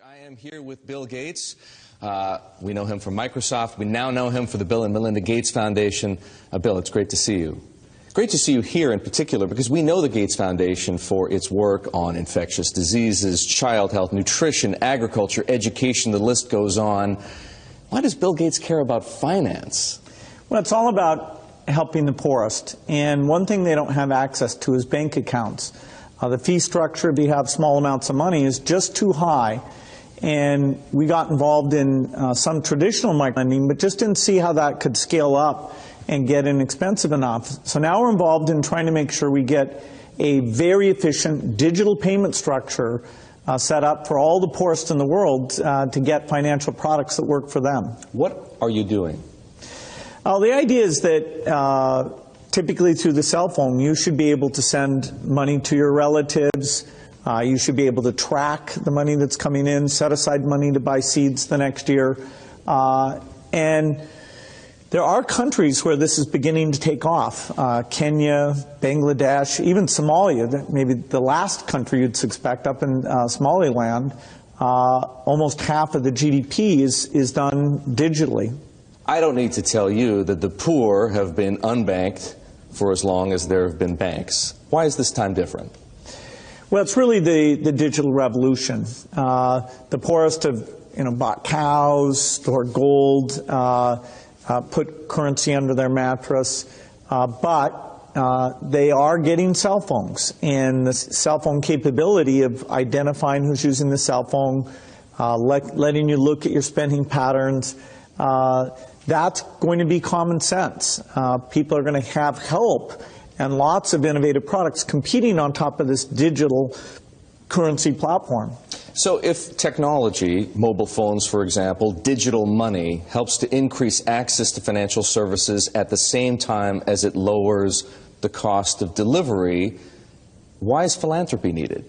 I am here with Bill Gates. We know him from Microsoft. We now know him for the Bill and Melinda Gates Foundation. Bill, it's great to see you. Great to see you here in particular because we know the Gates Foundation for its work on infectious diseases, child health, nutrition, agriculture, education, the list goes on. Why does Bill Gates care about finance? Well, it's all about helping the poorest. And one thing they don't have access to is bank accounts. The fee structure, if you have small amounts of money, is just too high. And we got involved in some traditional microlending, but just didn't see how that could scale up and get inexpensive enough. So now we're involved in trying to make sure we get a very efficient digital payment structure set up for all the poorest in the world to get financial products that work for them. What are you doing? The idea is that typically through the cell phone, you should be able to send money to your relatives. You should be able to track the money that's coming in, set aside money to buy seeds the next year. And there are countries where this is beginning to take off. Kenya, Bangladesh, even Somalia, maybe the last country you'd suspect up in Somaliland, almost half of the GDP is done digitally. I don't need to tell you that the poor have been unbanked for as long as there have been banks. Why is this time different? Well, it's really the digital revolution. The poorest have bought cows, stored gold, put currency under their mattress, but they are getting cell phones. And the cell phone capability of identifying who's using the cell phone, letting you look at your spending patterns, that's going to be common sense. People are going to have help and lots of innovative products competing on top of this digital currency platform. So if technology, mobile phones for example, digital money, helps to increase access to financial services at the same time as it lowers the cost of delivery, why is philanthropy needed?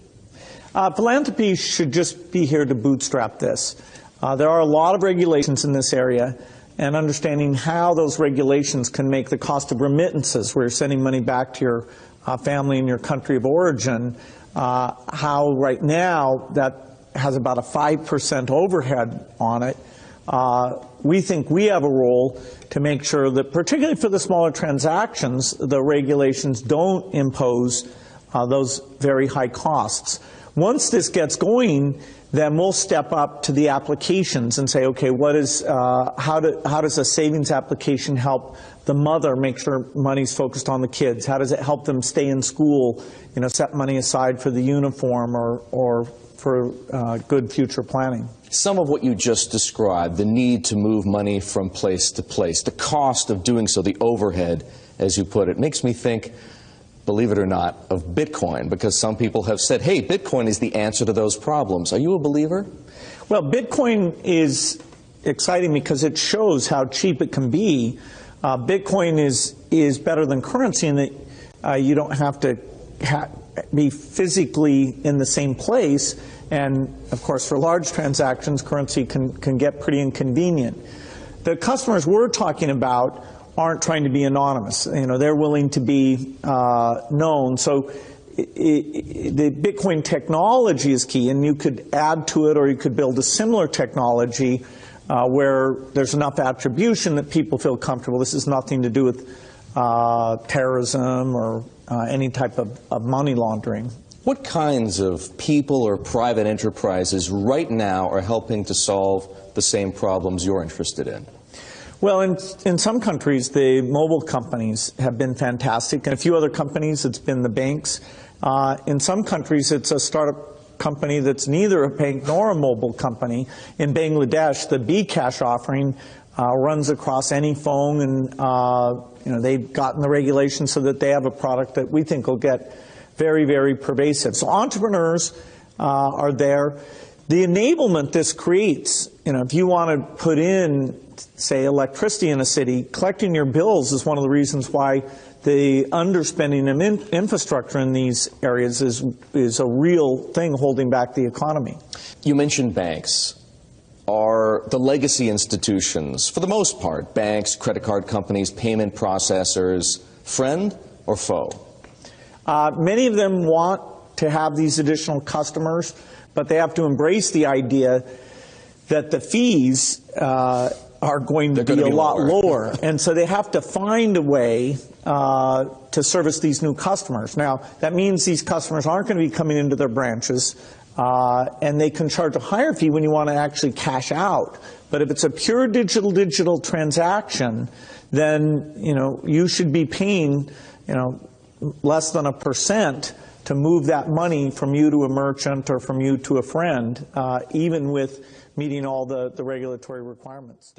Philanthropy should just be here to bootstrap this. There are a lot of regulations in this area, and understanding how those regulations can make the cost of remittances, where you're sending money back to your family in your country of origin, how right now that has about a 5% overhead on it. We think we have a role to make sure that, particularly for the smaller transactions, the regulations don't impose those very high costs. Once this gets going, then we'll step up to the applications and say, okay, how does a savings application help the mother make sure money's focused on the kids? How does it help them stay in school, set money aside for the uniform or for good future planning? Some of what you just described, the need to move money from place to place, the cost of doing so, the overhead, as you put it, makes me think, believe it or not, of Bitcoin, because some people have said, hey, Bitcoin is the answer to those problems. Are you a believer? Well, Bitcoin is exciting because it shows how cheap it can be. Bitcoin is better than currency in that you don't have to be physically in the same place. And, of course, for large transactions, currency can get pretty inconvenient. The customers we're talking about aren't trying to be anonymous. They're willing to be known. So the Bitcoin technology is key, and you could add to it, or you could build a similar technology where there's enough attribution that people feel comfortable. This has nothing to do with terrorism or any type of money laundering. What kinds of people or private enterprises right now are helping to solve the same problems you're interested in? Well, in some countries, the mobile companies have been fantastic. In a few other companies, it's been the banks. In some countries, it's a startup company that's neither a bank nor a mobile company. In Bangladesh, the bKash offering runs across any phone, and they've gotten the regulations so that they have a product that we think will get very, very pervasive. So entrepreneurs are there. The enablement this creates, if you want to put in, say, electricity in a city, collecting your bills is one of the reasons why the underspending of infrastructure in these areas is a real thing holding back the economy. You mentioned banks. Are the legacy institutions, for the most part, banks, credit card companies, payment processors, friend or foe? Many of them want to have these additional customers, but they have to embrace the idea that the fees are going to be a lot lower. And so they have to find a way to service these new customers. Now, that means these customers aren't going to be coming into their branches, and they can charge a higher fee when you want to actually cash out. But if it's a pure digital transaction, then, you know, you should be paying, you know, less than 1% to move that money from you to a merchant or from you to a friend, even with meeting all the regulatory requirements.